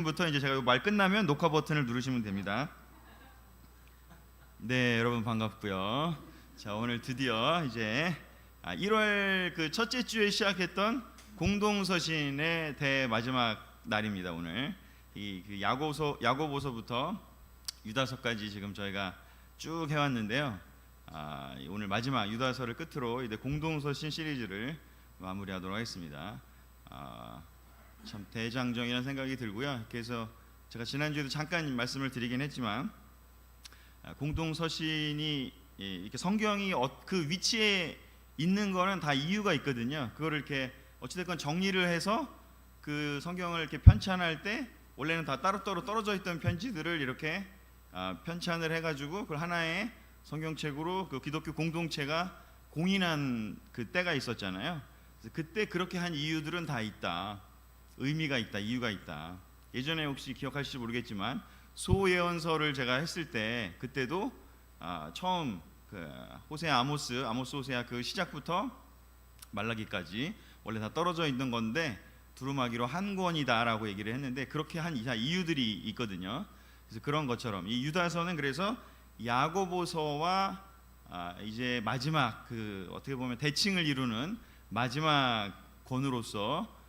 부터 이제 제가 말 끝나면 녹화 버튼을 누르시면 됩니다. 네, 여러분 반갑고요. 자, 오늘 드디어 이제 1월 그 첫째 주에 시작했던 공동서신의 대마지막 날입니다. 오늘 그 야고보서부터 유다서까지 지금 저희가 쭉 해왔는데요. 오늘 마지막 유다서를 끝으로 이제 공동서신 시리즈를 마무리하도록 하겠습니다. 참 대장정이라는 생각이 들고요. 그래서 제가 지난주에도 잠깐 말씀을 드리긴 했지만 공동서신이 이렇게 성경이 그 위치에 있는 거는 다 이유가 있거든요. 그거를 이렇게 어찌됐건 정리를 해서 그 성경을 이렇게 편찬할 때 원래는 다 따로따로 떨어져 있던 편지들을 이렇게 편찬을 해가지고 그걸 하나의 성경책으로 그 기독교 공동체가 공인한 그 때가 있었잖아요. 그래서 그때 그렇게 한 이유들은 다 있다. 의미가 있다, 이유가 있다. 예전에 혹시 기억하실지 모르겠지만 소예언서를 제가 했을 때 그때도 처음 그 호세아, 아모스 호세아 그 시작부터 말라기까지 원래 다 떨어져 있는 건데 두루마기로 한 권이다라고 얘기를 했는데 그렇게 한 이유들이 있거든요. 그래서 그런 것처럼 이 유다서는 그래서 야고보서와 이제 마지막 그 어떻게 보면 대칭을 이루는 마지막 권으로서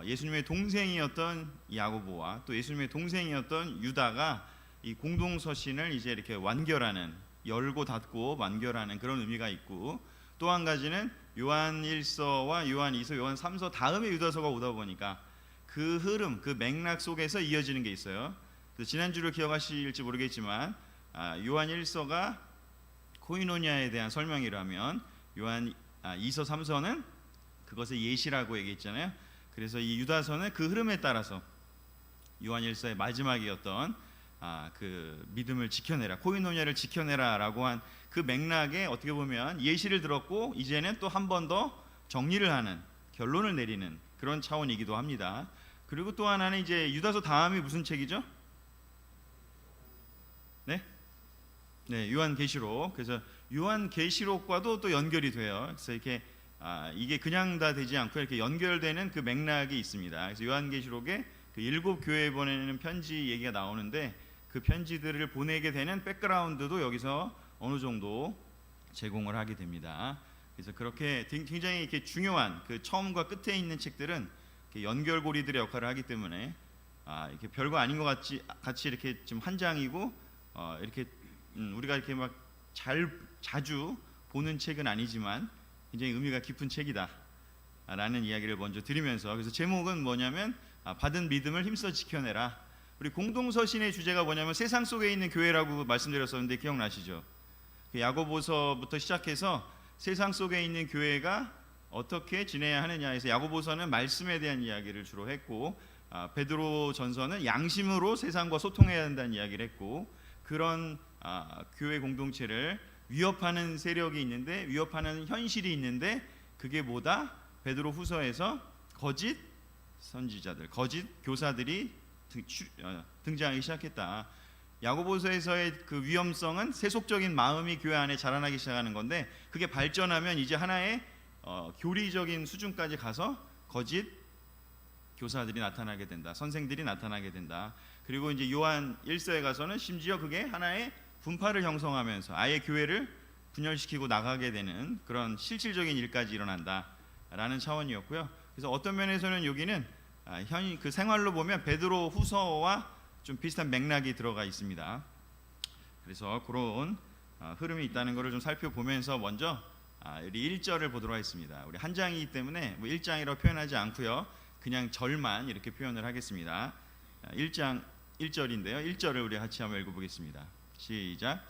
예수님의 동생이었던 야고보와 또 예수님의 동생이었던 유다가 이 공동서신을 이제 이렇게 완결하는, 열고 닫고 완결하는 그런 의미가 있고, 또 한 가지는 요한 1서와 요한 2서, 요한 3서 다음에 유다서가 오다 보니까 그 흐름, 그 맥락 속에서 이어지는 게 있어요. 그래서 지난주를 기억하실지 모르겠지만 요한 1서가 코이노니아에 대한 설명이라면 요한 2서, 3서는 그것의 예시라고 얘기했잖아요. 그래서 이 유다서는 그 흐름에 따라서 요한일서의 마지막이었던 그 믿음을 지켜내라, 코이노니아를 지켜내라라고 한 그 맥락에 어떻게 보면 예시를 들었고 이제는 또 한 번 더 정리를 하는, 결론을 내리는 그런 차원이기도 합니다. 그리고 또 하나는 이제 유다서 다음이 무슨 책이죠? 네, 요한계시록. 그래서 요한계시록과도 또 연결이 돼요. 그래서 이렇게 이게 그냥 다 되지 않고 이렇게 연결되는 그 맥락이 있습니다. 그래서 요한계시록에 그 7 교회에 보내는 편지 얘기가 나오는데 그 편지들을 보내게 되는 백그라운드도 여기서 어느 정도 제공을 하게 됩니다. 그래서 그렇게 굉장히 이렇게 중요한 그 처음과 끝에 있는 책들은 이렇게 연결고리들의 역할을 하기 때문에 이렇게 별거 아닌 것 같이 이렇게 좀 한 장이고 이렇게 우리가 이렇게 막 자주 보는 책은 아니지만 굉장히 의미가 깊은 책이다 라는 이야기를 먼저 드리면서, 그래서 제목은 뭐냐면 받은 믿음을 힘써 지켜내라. 우리 공동서신의 주제가 뭐냐면 세상 속에 있는 교회라고 말씀드렸었는데 기억나시죠? 그 야고보서부터 시작해서 세상 속에 있는 교회가 어떻게 지내야 하느냐 해서 야고보서는 말씀에 대한 이야기를 주로 했고 베드로 전서는 양심으로 세상과 소통해야 한다는 이야기를 했고, 그런 교회 공동체를 위협하는 세력이 있는데, 위협하는 현실이 있는데, 그게 뭐다? 베드로 후서에서 거짓 선지자들, 거짓 교사들이 등장하기 시작했다. 야고보서에서의 그 위험성은 세속적인 마음이 교회 안에 자라나기 시작하는 건데, 그게 발전하면 이제 하나의 교리적인 수준까지 가서 거짓 교사들이 나타나게 된다, 선생들이 나타나게 된다. 그리고 이제 요한 1서에 가서는 심지어 그게 하나의 분파를 형성하면서 아예 교회를 분열시키고 나가게 되는 그런 실질적인 일까지 일어난다라는 차원이었고요. 그래서 어떤 면에서는 여기는 그 생활로 보면 베드로 후서와 좀 비슷한 맥락이 들어가 있습니다. 그래서 그런 흐름이 있다는 것을 좀 살펴보면서 먼저 우리 1절을 보도록 하겠습니다. 우리 한 장이기 때문에 뭐 1장이라고 표현하지 않고요, 그냥 절만 이렇게 표현을 하겠습니다. 1장 1절인데요. 1절을 우리 같이 한번 읽어보겠습니다. 시작.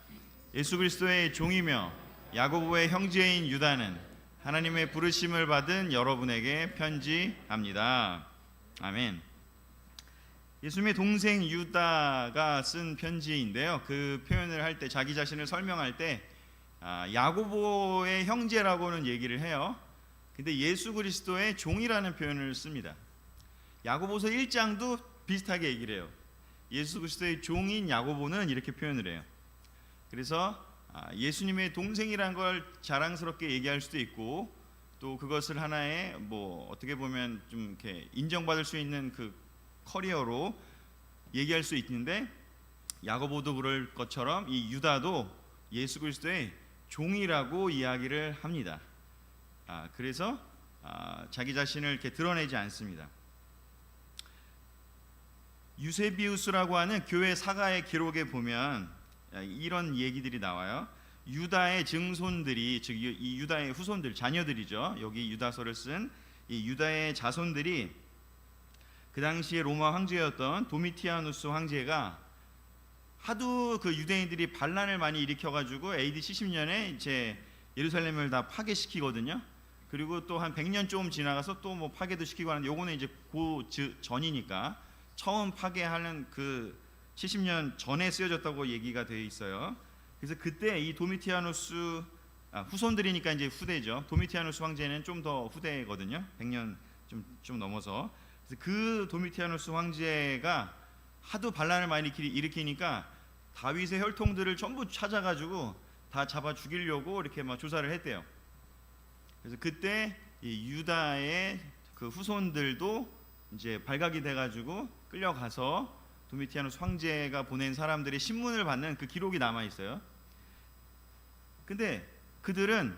예수 그리스도의 종이며 야고보의 형제인 유다는 하나님의 부르심을 받은 여러분에게 편지합니다. 아멘. 예수님의 동생 유다가 쓴 편지인데요, 그 표현을 할 때, 자기 자신을 설명할 때 야고보의 형제라고는 얘기를 해요. 근데 예수 그리스도의 종이라는 표현을 씁니다. 야고보서 1장도 비슷하게 얘기를 해요. 예수 그리스도의 종인 야고보는 이렇게 표현을 해요. 그래서 예수님의 동생이란 걸 자랑스럽게 얘기할 수도 있고, 또 그것을 하나의 뭐 어떻게 보면 좀 이렇게 인정받을 수 있는 그 커리어로 얘기할 수 있는데 야고보도 그럴 것처럼 이 유다도 예수 그리스도의 종이라고 이야기를 합니다. 그래서 자기 자신을 이렇게 드러내지 않습니다. 유세비우스라고 하는 교회 사가의 기록에 보면 이런 얘기들이 나와요. 유다의 증손들이, 즉 이 유다의 후손들, 자녀들이죠. 여기 유다서를 쓴 이 유다의 자손들이 그 당시에 로마 황제였던 도미티아누스 황제가 하도 그 유대인들이 반란을 많이 일으켜가지고 AD 70년에 이제 예루살렘을 다 파괴시키거든요. 그리고 또 한 100년 조금 지나가서 또 뭐 파괴도 시키고 하는데, 요거는 이제 전이니까 처음 파괴하는 그 70년 전에 쓰여졌다고 얘기가 되어 있어요. 그래서 그때 이 도미티아누스 후손들이니까 이제 후대죠. 도미티아누스 황제는 좀 더 후대거든요. 100년 좀 넘어서. 그래서 그 도미티아누스 황제가 하도 반란을 많이 일으키니까 다윗의 혈통들을 전부 찾아가지고 다 잡아 죽이려고 이렇게 막 조사를 했대요. 그래서 그때 이 유다의 그 후손들도 이제 발각이 돼가지고 끌려가서 도미티아누스 황제가 보낸 사람들의 신문을 받는 그 기록이 남아 있어요. 근데 그들은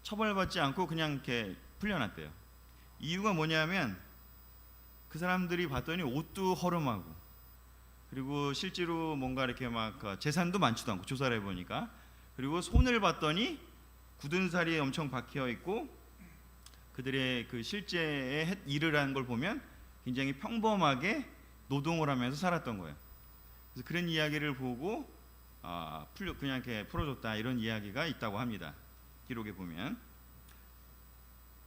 처벌받지 않고 그냥 이렇게 풀려났대요. 이유가 뭐냐면 그 사람들이 봤더니 옷도 허름하고, 그리고 실제로 뭔가 이렇게 막 재산도 많지도 않고, 조사를 해보니까. 그리고 손을 봤더니 굳은 살이 엄청 박혀 있고, 그들의 그 실제의 일을 하는 걸 보면 굉장히 평범하게 노동을 하면서 살았던 거예요. 그래서 그런 이야기를 보고 그냥 이렇게 풀어줬다, 이런 이야기가 있다고 합니다. 기록에 보면.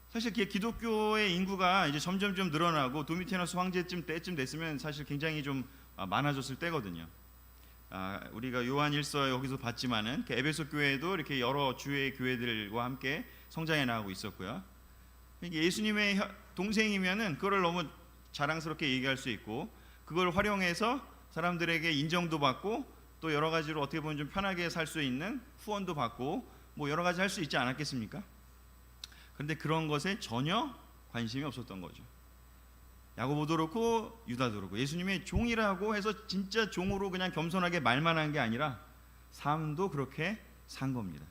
사실 기독교의 인구가 이제 점점 늘어나고 도미티아누스 황제쯤 때쯤 됐으면 사실 굉장히 좀 많아졌을 때거든요. 우리가 요한 1서 여기서 봤지만은 에베소 교회도 이렇게 여러 주의 교회들과 함께 성장해 나가고 있었고요. 예수님의 동생이면은 그걸 너무 자랑스럽게 얘기할 수 있고, 그걸 활용해서 사람들에게 인정도 받고, 또 여러 가지로 어떻게 보면 좀 편하게 살 수 있는 후원도 받고, 뭐 여러 가지 할 수 있지 않았겠습니까? 그런데 그런 것에 전혀 관심이 없었던 거죠. 야고보도 그렇고 유다도 그렇고 예수님의 종이라고 해서 진짜 종으로 그냥 겸손하게 말만 한 게 아니라 삶도 그렇게 산 겁니다.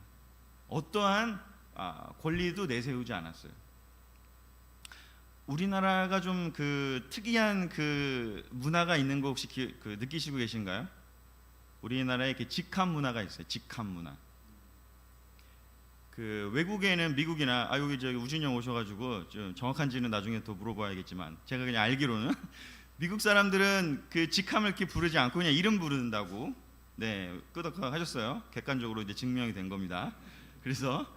어떠한 권리도 내세우지 않았어요. 우리나라가 좀 그 특이한 그 문화가 있는 거 혹시 느끼시고 계신가요? 우리나라에 이렇게 직함 문화가 있어요. 직함 문화. 그 외국에는 미국이나 여기 저기 우진이 형 오셔가지고 좀 정확한지는 나중에 더 물어봐야겠지만, 제가 그냥 알기로는 미국 사람들은 그 직함을 이렇게 부르지 않고 그냥 이름 부른다고 끄덕하셨어요. 객관적으로 이제 증명이 된 겁니다. 그래서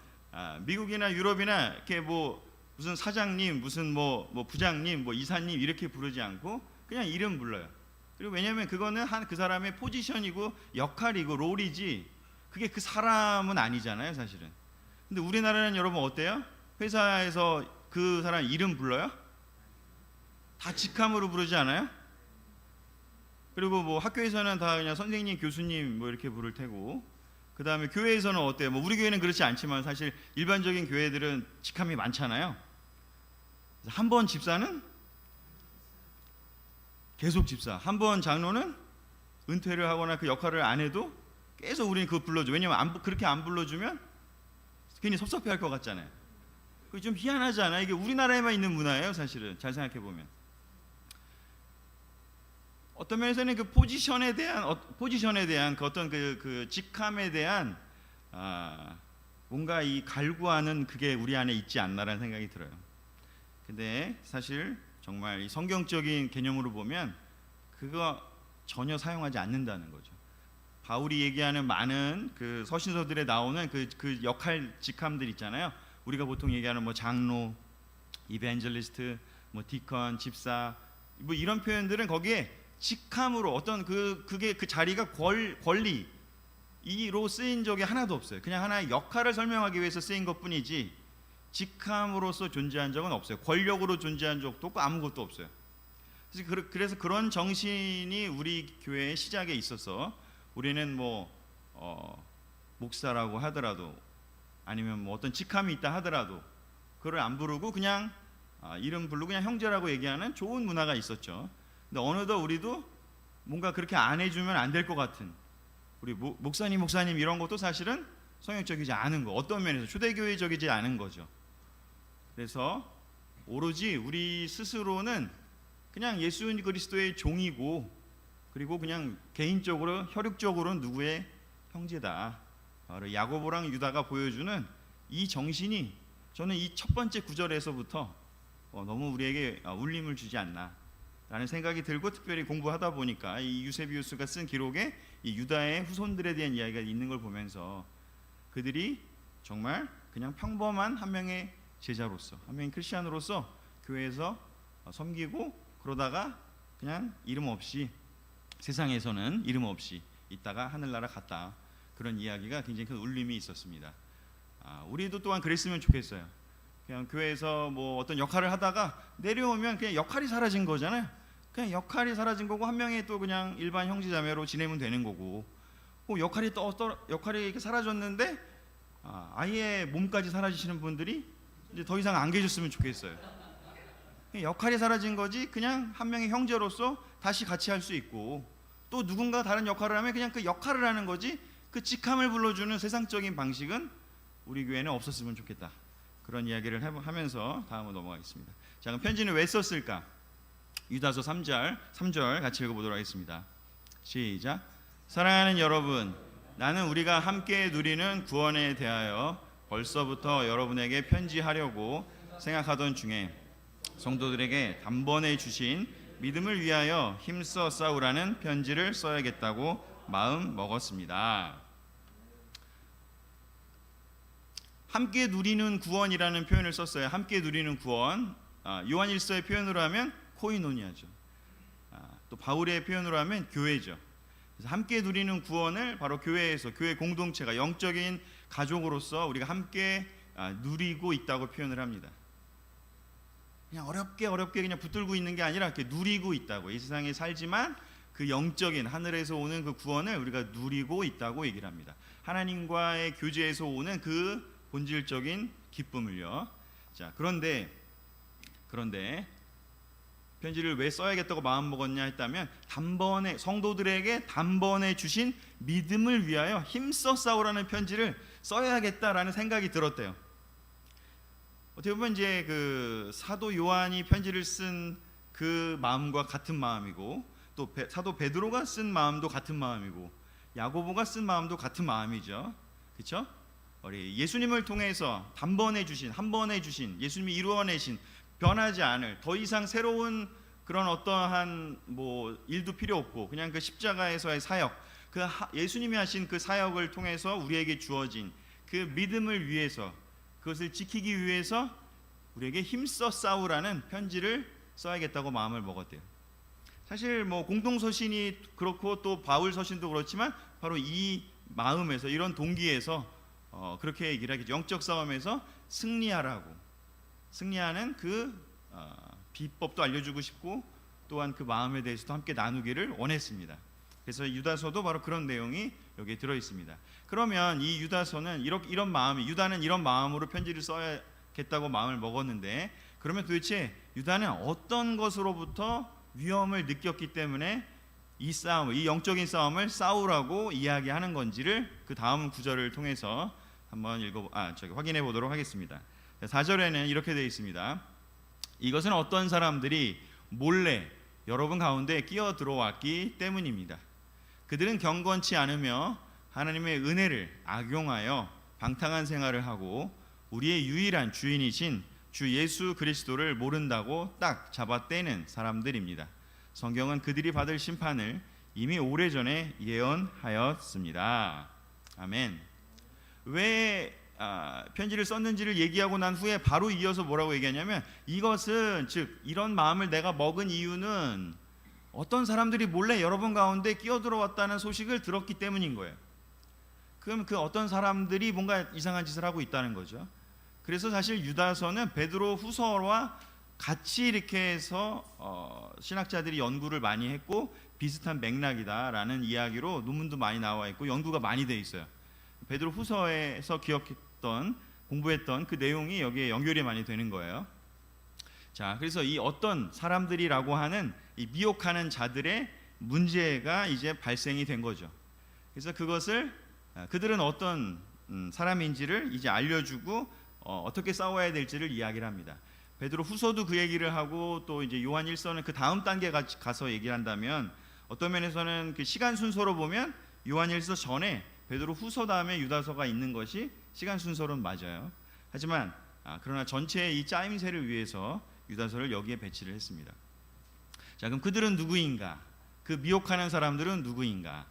미국이나 유럽이나 이렇게 뭐 무슨 사장님, 무슨 뭐 부장님, 뭐 이사님 이렇게 부르지 않고 그냥 이름 불러요. 그리고 왜냐하면 그거는 그 사람의 포지션이고 역할이고 롤이지, 그게 그 사람은 아니잖아요, 사실은. 근데 우리나라는 여러분 어때요? 회사에서 그 사람 이름 불러요? 다 직함으로 부르지 않아요? 그리고 뭐 학교에서는 다 그냥 선생님, 교수님 뭐 이렇게 부를 테고, 그 다음에 교회에서는 어때요? 뭐 우리 교회는 그렇지 않지만 사실 일반적인 교회들은 직함이 많잖아요. 한 번 집사는 계속 집사, 한 번 장로는 은퇴를 하거나 그 역할을 안 해도 계속 우리는 그거 불러줘. 왜냐면 그렇게 안 불러주면 괜히 섭섭해할 것 같잖아요. 그게 좀 희한하지 않아요? 이게 우리나라에만 있는 문화예요, 사실은. 잘 생각해 보면. 어떤 면에서는 그 포지션에 대한 그 어떤 그 직함에 대한 뭔가 이 갈구하는 그게 우리 안에 있지 않나라는 생각이 들어요. 근데 사실 정말 이 성경적인 개념으로 보면 그거 전혀 사용하지 않는다는 거죠. 바울이 얘기하는 많은 그 서신서들에 나오는 그 역할 직함들 있잖아요. 우리가 보통 얘기하는 뭐 장로, 이벤젤리스트, 뭐 디컨, 집사, 뭐 이런 표현들은 거기에 직함으로 어떤 그게 그 자리가 권리로 쓰인 적이 하나도 없어요. 그냥 하나의 역할을 설명하기 위해서 쓰인 것뿐이지 직함으로서 존재한 적은 없어요. 권력으로 존재한 적도 없고 아무것도 없어요. 그래서 그런 정신이 우리 교회의 시작에 있어서 우리는 뭐 목사라고 하더라도 아니면 뭐 어떤 직함이 있다 하더라도 그걸 안 부르고 그냥 이름 부르고 그냥 형제라고 얘기하는 좋은 문화가 있었죠. 근데 어느덧 우리도 뭔가 그렇게 안 해주면 안 될 것 같은 우리 목사님 이런 것도 사실은 성역적이지 않은 거, 어떤 면에서 초대교회적이지 않은 거죠. 그래서 오로지 우리 스스로는 그냥 예수 그리스도의 종이고, 그리고 그냥 개인적으로 혈육적으로는 누구의 형제다. 바로 야고보랑 유다가 보여주는 이 정신이 저는 이 첫 번째 구절에서부터 너무 우리에게 울림을 주지 않나 라는 생각이 들고, 특별히 공부하다 보니까 이 유세비우스가 쓴 기록에 이 유다의 후손들에 대한 이야기가 있는 걸 보면서 그들이 정말 그냥 평범한 한 명의 제자로서, 한 명의 크리스찬으로서 교회에서 섬기고, 그러다가 그냥 이름 없이, 세상에서는 이름 없이 있다가 하늘나라 갔다, 그런 이야기가 굉장히 큰 울림이 있었습니다. 우리도 또한 그랬으면 좋겠어요. 그냥 교회에서 뭐 어떤 역할을 하다가 내려오면 그냥 역할이 사라진 거잖아요. 그냥 역할이 사라진 거고, 한 명이 또 그냥 일반 형제자매로 지내면 되는 거고, 역할이 이렇게 사라졌는데 아예 몸까지 사라지시는 분들이 이제 더 이상 안 계셨으면 좋겠어요. 역할이 사라진 거지, 그냥 한 명의 형제로서 다시 같이 할 수 있고, 또 누군가 다른 역할을 하면 그냥 그 역할을 하는 거지, 그 직함을 불러주는 세상적인 방식은 우리 교회는 없었으면 좋겠다. 그런 이야기를 하면서 다음으로 넘어가겠습니다. 자, 그럼 편지는 왜 썼을까? 유다서 3절 같이 읽어보도록 하겠습니다. 시작. 사랑하는 여러분, 나는 우리가 함께 누리는 구원에 대하여 벌써부터 여러분에게 편지하려고 생각하던 중에 성도들에게 단번에 주신 믿음을 위하여 힘써 싸우라는 편지를 써야겠다고 마음 먹었습니다. 함께 누리는 구원이라는 표현을 썼어요. 함께 누리는 구원, 요한일서의 표현으로 하면 코이노니아죠. 또 바울의 표현으로 하면 교회죠. 그래서 함께 누리는 구원을 바로 교회에서, 교회 공동체가 영적인 가족으로서 우리가 함께 누리고 있다고 표현을 합니다. 그냥 어렵게 그냥 붙들고 있는 게 아니라 이렇게 누리고 있다고, 이 세상에 살지만 그 영적인 하늘에서 오는 그 구원을 우리가 누리고 있다고 얘기를 합니다. 하나님과의 교제에서 오는 그 본질적인 기쁨을요. 자, 그런데 편지를 왜 써야겠다고 마음 먹었냐 했다면, 단번에 성도들에게 단번에 주신 믿음을 위하여 힘써 싸우라는 편지를 써야겠다라는 생각이 들었대요. 어떻게 보면 이제 그 사도 요한이 편지를 쓴 그 마음과 같은 마음이고, 또 사도 베드로가 쓴 마음도 같은 마음이고, 야고보가 쓴 마음도 같은 마음이죠. 그렇죠? 우리 예수님을 통해서 단번에 주신, 한 번에 주신, 예수님이 이루어내신 변하지 않을, 더 이상 새로운 그런 어떠한 뭐 일도 필요 없고, 그냥 그 십자가에서의 사역, 그 예수님이 하신 그 사역을 통해서 우리에게 주어진 그 믿음을 위해서, 그것을 지키기 위해서 우리에게 힘써 싸우라는 편지를 써야겠다고 마음을 먹었대요. 사실 뭐 공동서신이 그렇고 또 바울 서신도 그렇지만 바로 이 마음에서, 이런 동기에서 그렇게 얘기를 하겠죠. 영적 싸움에서 승리하는 그 비법도 알려주고 싶고, 또한 그 마음에 대해서도 함께 나누기를 원했습니다. 그래서 유다서도 바로 그런 내용이 여기에 들어있습니다. 그러면 이 유다서는 이런 마음이, 유다는 이런 마음으로 편지를 써야겠다고 마음을 먹었는데, 그러면 도대체 유다는 어떤 것으로부터 위험을 느꼈기 때문에 이 싸움, 이 영적인 싸움을 싸우라고 이야기하는 건지를 그 다음 구절을 통해서 한번 확인해 보도록 하겠습니다. 4절에는 이렇게 되어 있습니다. 이것은 어떤 사람들이 몰래 여러분 가운데 끼어 들어왔기 때문입니다. 그들은 경건치 않으며 하나님의 은혜를 악용하여 방탕한 생활을 하고 우리의 유일한 주인이신 주 예수 그리스도를 모른다고 딱 잡아떼는 사람들입니다. 성경은 그들이 받을 심판을 이미 오래전에 예언하였습니다. 아멘. 왜 편지를 썼는지를 얘기하고 난 후에 바로 이어서 뭐라고 얘기하냐면, 이것은 즉 이런 마음을 내가 먹은 이유는 어떤 사람들이 몰래 여러분 가운데 끼어들어왔다는 소식을 들었기 때문인 거예요. 그럼 그 어떤 사람들이 뭔가 이상한 짓을 하고 있다는 거죠. 그래서 사실 유다서는 베드로 후서와 같이 이렇게 해서 신학자들이 연구를 많이 했고, 비슷한 맥락이다라는 이야기로 논문도 많이 나와 있고 연구가 많이 돼 있어요. 베드로 후서에서 공부했던 그 내용이 여기에 연결이 많이 되는 거예요. 자, 그래서 이 어떤 사람들이라고 하는 이 미혹하는 자들의 문제가 이제 발생이 된 거죠. 그래서 그것을 그들은 어떤 사람인지를 이제 알려주고 어떻게 싸워야 될지를 이야기를 합니다. 베드로 후서도 그 얘기를 하고 또 이제 요한 1서는 그 다음 단계 가서 얘기를 한다면 어떤 면에서는 그 시간 순서로 보면 요한 1서 전에 베드로 후서 다음에 유다서가 있는 것이 시간 순서로는 맞아요. 하지만 그러나 전체의 이 짜임새를 위해서 유다서를 여기에 배치를 했습니다. 자, 그럼 그들은 누구인가? 그 미혹하는 사람들은 누구인가?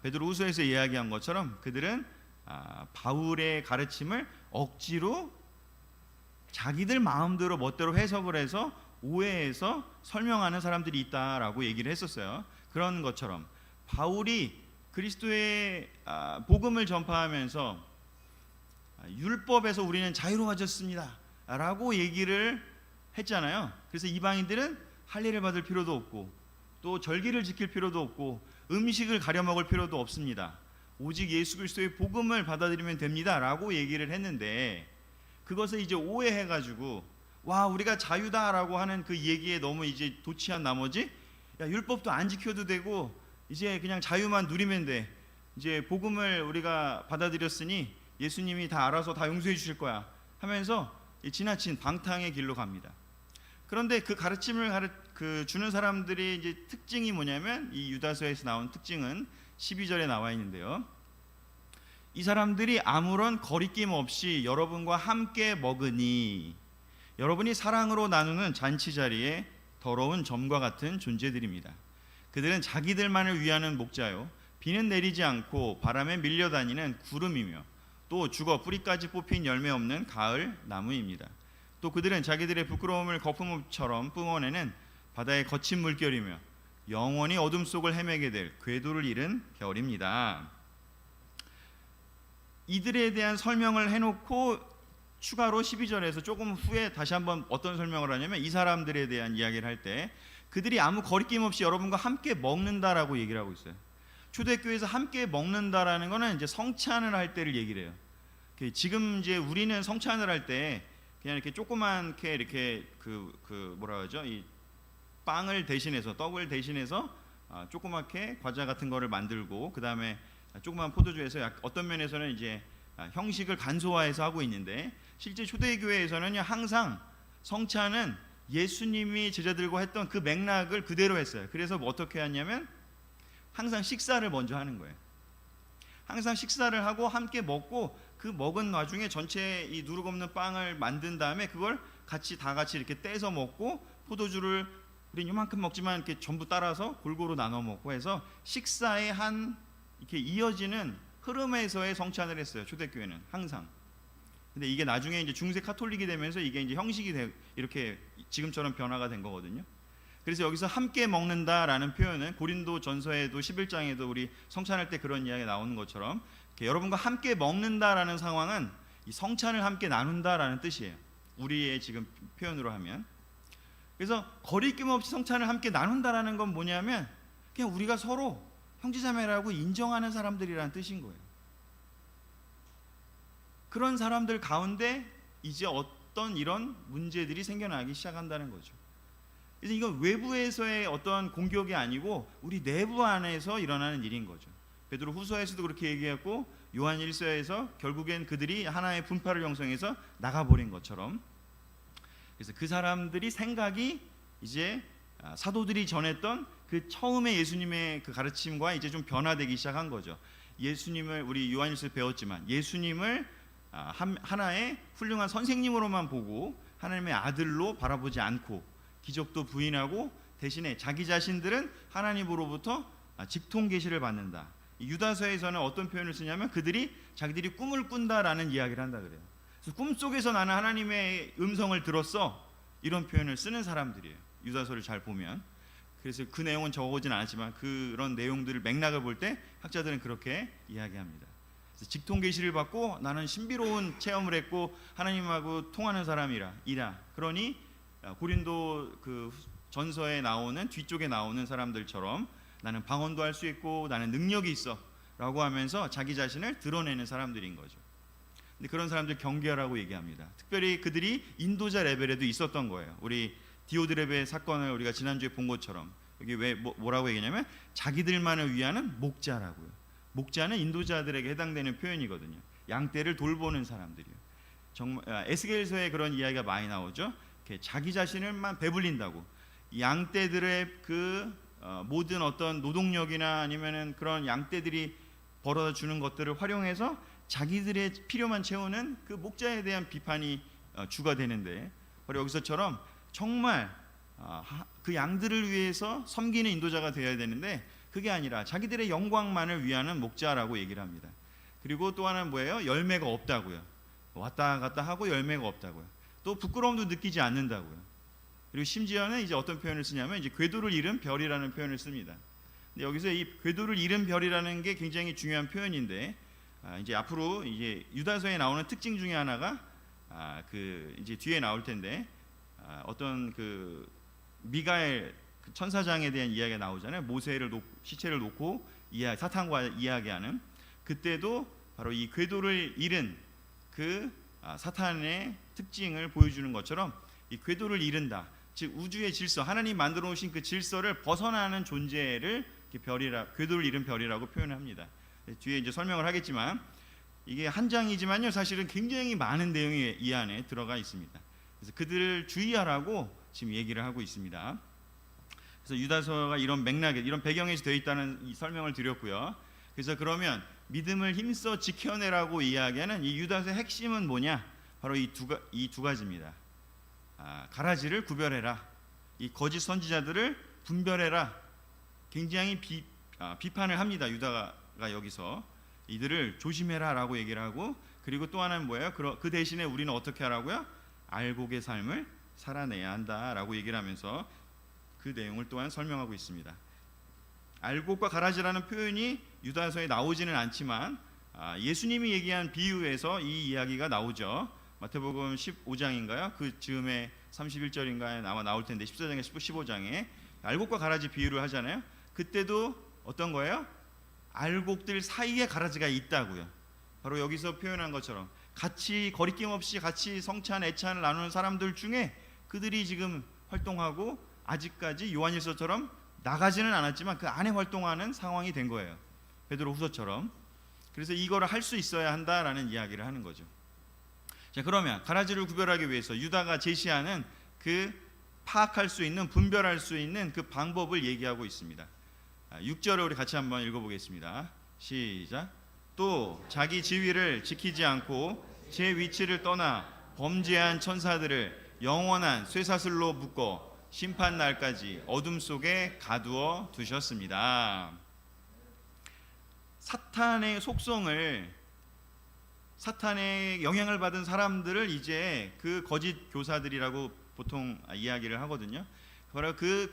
베드로 후서에서 이야기한 것처럼 그들은 바울의 가르침을 억지로 자기들 마음대로 멋대로 해석을 해서 오해해서 설명하는 사람들이 있다라고 얘기를 했었어요. 그런 것처럼 바울이 그리스도의 복음을 전파하면서 율법에서 우리는 자유로워졌습니다 라고 얘기를 했잖아요. 그래서 이방인들은 할례를 받을 필요도 없고 또 절기를 지킬 필요도 없고 음식을 가려 먹을 필요도 없습니다. 오직 예수 그리스도의 복음을 받아들이면 됩니다 라고 얘기를 했는데, 그것을 이제 오해해가지고 와 우리가 자유다라고 하는 그 얘기에 너무 이제 도취한 나머지 야 율법도 안 지켜도 되고 이제 그냥 자유만 누리면 돼, 이제 복음을 우리가 받아들였으니 예수님이 다 알아서 다 용서해 주실 거야 하면서 지나친 방탕의 길로 갑니다. 그런데 그 가르침을 주는 사람들이 이제 특징이 뭐냐면 이 유다서에서 나온 특징은 12절에 나와 있는데요. 이 사람들이 아무런 거리낌 없이 여러분과 함께 먹으니 여러분이 사랑으로 나누는 잔치 자리에 더러운 점과 같은 존재들입니다. 그들은 자기들만을 위하는 목자요 비는 내리지 않고 바람에 밀려다니는 구름이며 또 죽어 뿌리까지 뽑힌 열매 없는 가을 나무입니다. 또 그들은 자기들의 부끄러움을 거품처럼 뿜어내는 바다의 거친 물결이며 영원히 어둠 속을 헤매게 될 궤도를 잃은 겨울입니다. 이들에 대한 설명을 해놓고 추가로 12절에서 조금 후에 다시 한번 어떤 설명을 하냐면 이 사람들에 대한 이야기를 할 때 그들이 아무 거리낌 없이 여러분과 함께 먹는다라고 얘기를 하고 있어요. 초대교회에서 함께 먹는다라는 거는 이제 성찬을 할 때를 얘기를 해요. 지금 이제 우리는 성찬을 할 때 그냥 이렇게 조그맣게 이렇게 뭐라 그러죠? 이 빵을 대신해서 떡을 대신해서 조그맣게 과자 같은 거를 만들고 그 다음에 조그만 포도주에서 어떤 면에서는 이제 형식을 간소화해서 하고 있는데, 실제 초대교회에서는 항상 성찬은 예수님이 제자들과 했던 그 맥락을 그대로 했어요. 그래서 뭐 어떻게 하냐면 항상 식사를 먼저 하는 거예요. 항상 식사를 하고 함께 먹고 그 먹은 와중에 전체 이 누룩 없는 빵을 만든 다음에 그걸 다 같이 이렇게 떼서 먹고 포도주를 우린 이만큼 먹지만 이렇게 전부 따라서 골고루 나눠 먹고 해서 식사의 한 이렇게 이어지는 흐름에서의 성찬을 했어요. 초대교회는 항상. 근데 이게 나중에 이제 중세 카톨릭이 되면서 이게 이제 형식이 이렇게 지금처럼 변화가 된 거거든요. 그래서 여기서 함께 먹는다라는 표현은 고린도 전서에도 11장에도 우리 성찬할 때 그런 이야기가 나오는 것처럼 여러분과 함께 먹는다라는 상황은 이 성찬을 함께 나눈다라는 뜻이에요. 우리의 지금 표현으로 하면. 그래서 거리낌 없이 성찬을 함께 나눈다라는 건 뭐냐면 그냥 우리가 서로 형제자매라고 인정하는 사람들이라는 뜻인 거예요. 그런 사람들 가운데 이제 어떤 이런 문제들이 생겨나기 시작한다는 거죠. 그래서 이건 외부에서의 어떤 공격이 아니고 우리 내부 안에서 일어나는 일인 거죠. 베드로 후서에서도 그렇게 얘기했고 요한 1서에서 결국엔 그들이 하나의 분파를 형성해서 나가버린 것처럼, 그래서 그 사람들이 생각이 이제 사도들이 전했던 그 처음에 예수님의 그 가르침과 이제 좀 변화되기 시작한 거죠. 예수님을 우리 요한 1서에서 배웠지만 예수님을 하나의 훌륭한 선생님으로만 보고 하나님의 아들로 바라보지 않고 기적도 부인하고 대신에 자기 자신들은 하나님으로부터 직통 계시를 받는다. 유다서에서는 어떤 표현을 쓰냐면 그들이 자기들이 꿈을 꾼다라는 이야기를 한다 그래요. 그래서 꿈속에서 나는 하나님의 음성을 들었어, 이런 표현을 쓰는 사람들이에요. 유다서를 잘 보면. 그래서 그 내용은 적어오진 않았지만 그런 내용들을 맥락을 볼 때 학자들은 그렇게 이야기합니다. 그래서 직통 계시를 받고 나는 신비로운 체험을 했고 하나님하고 통하는 사람이라. 그러니 고린도 그 전서에 나오는 뒤쪽에 나오는 사람들처럼 나는 방언도 할 수 있고 나는 능력이 있어 라고 하면서 자기 자신을 드러내는 사람들인 거죠. 근데 그런 사람들 경계하라고 얘기합니다. 특별히 그들이 인도자 레벨에도 있었던 거예요. 우리 디오드레베 사건을 우리가 지난주에 본 것처럼 여기 왜 뭐라고 얘기냐면 자기들만을 위하는 목자라고요. 목자는 인도자들에게 해당되는 표현이거든요. 양떼를 돌보는 사람들이요. 정말 에스겔서에 그런 이야기가 많이 나오죠. 자기 자신을만 배불린다고 양떼들의 그 모든 어떤 노동력이나 아니면은 그런 양떼들이 벌어다 주는 것들을 활용해서 자기들의 필요만 채우는 그 목자에 대한 비판이 주가 되는데, 바로 여기서처럼 정말 그 양들을 위해서 섬기는 인도자가 되어야 되는데 그게 아니라 자기들의 영광만을 위하는 목자라고 얘기를 합니다. 그리고 또 하나는 뭐예요? 열매가 없다고요. 왔다 갔다 하고 열매가 없다고요. 또 부끄러움도 느끼지 않는다고요. 그리고 심지어는 이제 어떤 표현을 쓰냐면 이제 궤도를 잃은 별이라는 표현을 씁니다. 근데 여기서 이 궤도를 잃은 별이라는 게 굉장히 중요한 표현인데, 이제 앞으로 이제 유다서에 나오는 특징 중에 하나가 그 이제 뒤에 나올 텐데, 어떤 그 미가엘 그 천사장에 대한 이야기가 나오잖아요. 모세를 시체를 놓고 사탄과 이야기하는, 그때도 바로 이 궤도를 잃은 그 사탄의 특징을 보여주는 것처럼 이 궤도를 잃은다, 즉 우주의 질서, 하나님 만들어 놓으신 그 질서를 벗어나는 존재를 궤도를 잃은 별이라고 표현합니다. 뒤에 이제 설명을 하겠지만 이게 한 장이지만요 사실은 굉장히 많은 내용이 이 안에 들어가 있습니다. 그래서 그들을 주의하라고 지금 얘기를 하고 있습니다. 그래서 유다서가 이런 맥락에, 이런 배경에서 되어 있다는 이 설명을 드렸고요. 그래서 그러면 믿음을 힘써 지켜내라고 이야기하는 이 유다서의 핵심은 뭐냐? 바로 이 두 가지입니다. 가라지를 구별해라, 이 거짓 선지자들을 분별해라. 굉장히 비판을 합니다. 유다가 여기서 이들을 조심해라라고 얘기를 하고, 그리고 또 하나는 뭐예요? 그 대신에 우리는 어떻게 하라고요? 알곡의 삶을 살아내야 한다라고 얘기를 하면서 그 내용을 또한 설명하고 있습니다. 알곡과 가라지라는 표현이 유다서에 나오지는 않지만 예수님이 얘기한 비유에서 이 이야기가 나오죠. 마태복음 15장인가요? 그 즈음에 31절인가에 아마 나올 텐데 14장에 15장에 알곡과 가라지 비유를 하잖아요. 그때도 어떤 거예요? 알곡들 사이에 가라지가 있다고요. 바로 여기서 표현한 것처럼 같이 거리낌 없이 같이 성찬 애찬을 나누는 사람들 중에 그들이 지금 활동하고 아직까지 요한일서처럼 나가지는 않았지만 그 안에 활동하는 상황이 된 거예요. 베드로후서처럼. 그래서 이거를 할 수 있어야 한다라는 이야기를 하는 거죠. 자, 그러면 가라지를 구별하기 위해서 유다가 제시하는 그 파악할 수 있는, 분별할 수 있는 그 방법을 얘기하고 있습니다. 6절을 우리 같이 한번 읽어보겠습니다. 시작. 또 자기 지위를 지키지 않고 제 위치를 떠나 범죄한 천사들을 영원한 쇠사슬로 묶어 심판 날까지 어둠 속에 가두어 두셨습니다. 사탄의 속성을, 사탄의 영향을 받은 사람들을 이제 그 거짓 교사들이라고 보통 이야기를 하거든요. 바로 그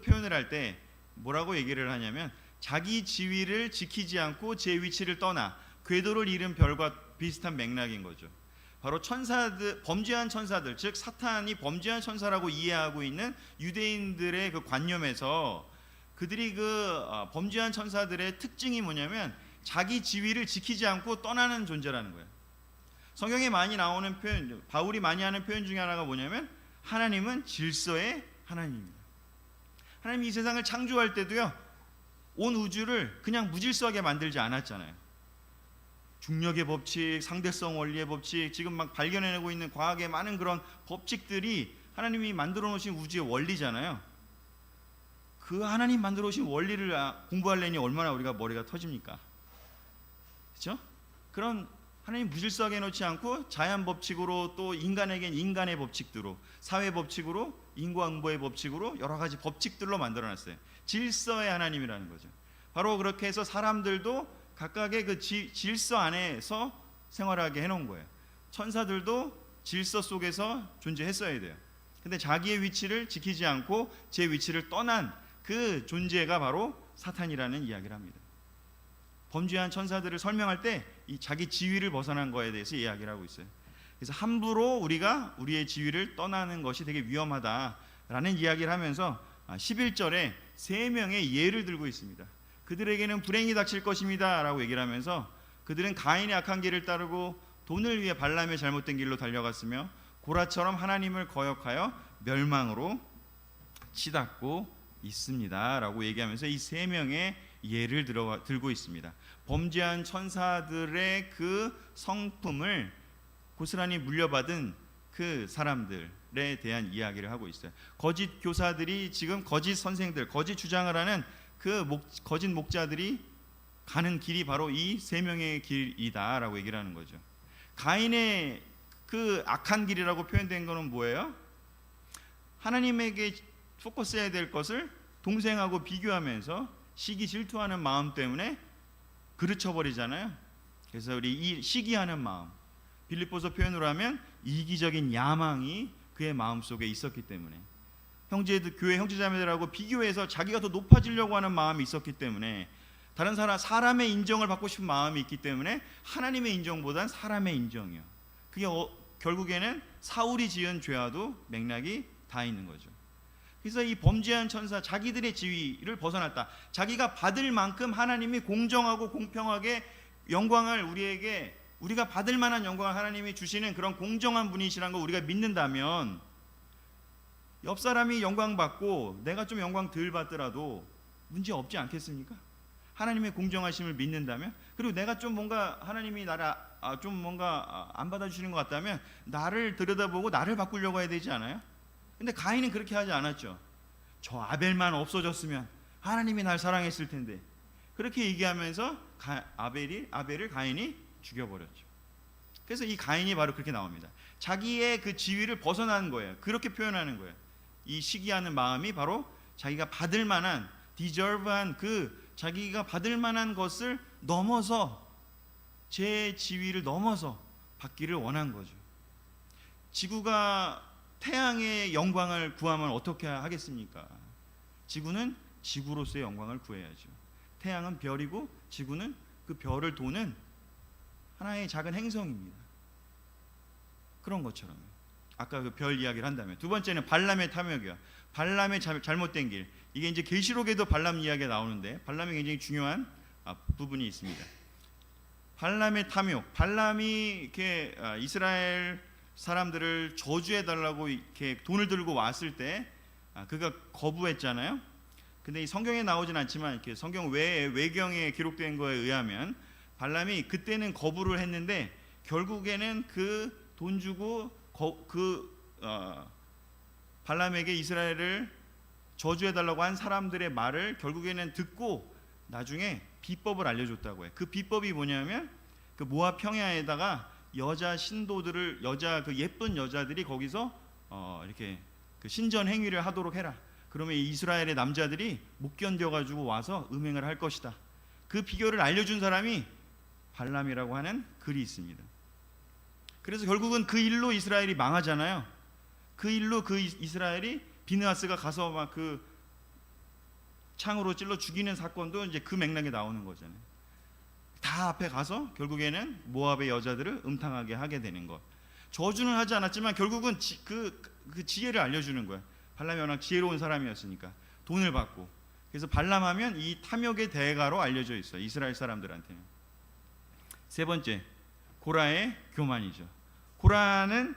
표현을 할 때 뭐라고 얘기를 하냐면 자기 지위를 지키지 않고 제 위치를 떠나 궤도를 잃은 별과 비슷한 맥락인 거죠. 바로 천사들, 범죄한 천사들, 즉 사탄이 범죄한 천사라고 이해하고 있는 유대인들의 그 관념에서 그들이 그 범죄한 천사들의 특징이 뭐냐면 자기 지위를 지키지 않고 떠나는 존재라는 거예요. 성경에 많이 나오는 표현, 바울이 많이 하는 표현 중에 하나가 뭐냐면 하나님은 질서의 하나님입니다. 하나님이 이 세상을 창조할 때도요, 온 우주를 그냥 무질서하게 만들지 않았잖아요. 중력의 법칙, 상대성 원리의 법칙, 지금 막 발견해내고 있는 과학의 많은 그런 법칙들이 하나님이 만들어 놓으신 우주의 원리잖아요. 그 하나님 만들어 놓으신 원리를 공부하려니 얼마나 우리가 머리가 터집니까? 그렇죠? 그런 하나님 무질서하게 해놓지 않고 자연 법칙으로, 또 인간에겐 인간의 법칙대로, 사회 법칙으로, 인과응보의 법칙으로 여러 가지 법칙들로 만들어놨어요. 질서의 하나님이라는 거죠. 바로 그렇게 해서 사람들도 각각의 그 질서 안에서 생활하게 해놓은 거예요. 천사들도 질서 속에서 존재했어야 돼요. 근데 자기의 위치를 지키지 않고 제 위치를 떠난 그 존재가 바로 사탄이라는 이야기를 합니다. 범죄한 천사들을 설명할 때 이 자기 지위를 벗어난 거에 대해서 이야기를 하고 있어요. 그래서 함부로 우리가 우리의 지위를 떠나는 것이 되게 위험하다라는 이야기를 하면서 11절에 3명의 예를 들고 있습니다. 그들에게는 불행이 닥칠 것입니다 라고 얘기를 하면서 그들은 가인의 악한 길을 따르고 돈을 위해 발람의 잘못된 길로 달려갔으며 고라처럼 하나님을 거역하여 멸망으로 치닫고 있습니다라고 얘기하면서 이 세 명의 예를 들고 있습니다. 범죄한 천사들의 그 성품을 고스란히 물려받은 그 사람들에 대한 이야기를 하고 있어요. 거짓 교사들이 지금 거짓 선생들, 거짓 주장을 하는 그 거짓 목자들이 가는 길이 바로 이 세 명의 길이다라고 얘기를 하는 거죠. 가인의 그 악한 길이라고 표현된 거는 뭐예요? 하나님에게 포커스해야 될 것을 동생하고 비교하면서 시기 질투하는 마음 때문에 그르쳐버리잖아요. 그래서 우리 이 시기하는 마음, 빌립보서 표현으로 하면 이기적인 야망이 그의 마음속에 있었기 때문에, 교회 형제자매들하고 비교해서 자기가 더 높아지려고 하는 마음이 있었기 때문에, 다른 사람의 인정을 받고 싶은 마음이 있기 때문에 하나님의 인정보단 사람의 인정이요. 그게 결국에는 사울이 지은 죄와도 맥락이 다 있는 거죠. 그래서 이 범죄한 천사, 자기들의 지위를 벗어났다. 자기가 받을 만큼 하나님이 공정하고 공평하게 영광을 우리가 받을 만한 영광을 하나님이 주시는 그런 공정한 분이시라는 걸 우리가 믿는다면, 옆 사람이 영광 받고 내가 좀 영광 덜 받더라도 문제 없지 않겠습니까? 하나님의 공정하심을 믿는다면, 그리고 내가 좀 뭔가 하나님이 나를 좀 뭔가 안 받아주시는 것 같다면 나를 들여다보고 나를 바꾸려고 해야 되지 않아요? 근데 가인은 그렇게 하지 않았죠. 저 아벨만 없어졌으면 하나님이 날 사랑했을 텐데, 그렇게 얘기하면서 아벨을 가인이 죽여버렸죠. 그래서 이 가인이 바로 그렇게 나옵니다. 자기의 그 지위를 벗어나는 거예요. 그렇게 표현하는 거예요. 이 시기하는 마음이 바로 자기가 받을 만한, 디저브한 자기가 받을 만한 것을 넘어서, 제 지위를 넘어서 받기를 원한 거죠. 지구가 태양의 영광을 구하면 어떻게 하겠습니까? 지구는 지구로서의 영광을 구해야죠. 태양은 별이고 지구는 그 별을 도는 하나의 작은 행성입니다. 그런 것처럼 아까 그 별 이야기를 한다면, 두 번째는 발람의 탐욕이요. 발람의 잘못된 길. 이게 이제 계시록에도 발람 이야기가 나오는데 발람이 굉장히 중요한 부분이 있습니다. 발람의 탐욕. 발람이 이렇게 이스라엘 사람들을 저주해 달라고 이렇게 돈을 들고 왔을 때 그가 거부했잖아요. 근데 이 성경에 나오진 않지만 이렇게 성경 외경에 기록된 거에 의하면 발람이 그때는 거부를 했는데 결국에는 그 돈 주고 발람에게 이스라엘을 저주해 달라고 한 사람들의 말을 결국에는 듣고 나중에 비법을 알려줬다고 해요. 그 비법이 뭐냐면 그 모압 평야에다가 여자 신도들을, 그 예쁜 여자들이 거기서 이렇게 그 신전 행위를 하도록 해라. 그러면 이스라엘의 남자들이 못 견뎌가지고 와서 음행을 할 것이다. 그 비결을 알려준 사람이 발람이라고 하는 글이 있습니다. 그래서 결국은 그 일로 이스라엘이 망하잖아요. 그 일로 이스라엘이 비느하스가 가서 막 그 창으로 찔러 죽이는 사건도 이제 그 맥락에 나오는 거잖아요. 다 앞에 가서 결국에는 모압의 여자들을 음탕하게 하게 되는 것. 저주는 하지 않았지만 결국은 그 지혜를 알려주는 거예요. 발람이 워낙 지혜로운 사람이었으니까 돈을 받고. 그래서 발람하면 이 탐욕의 대가로 알려져 있어요, 이스라엘 사람들한테는. 세 번째, 고라의 교만이죠. 고라는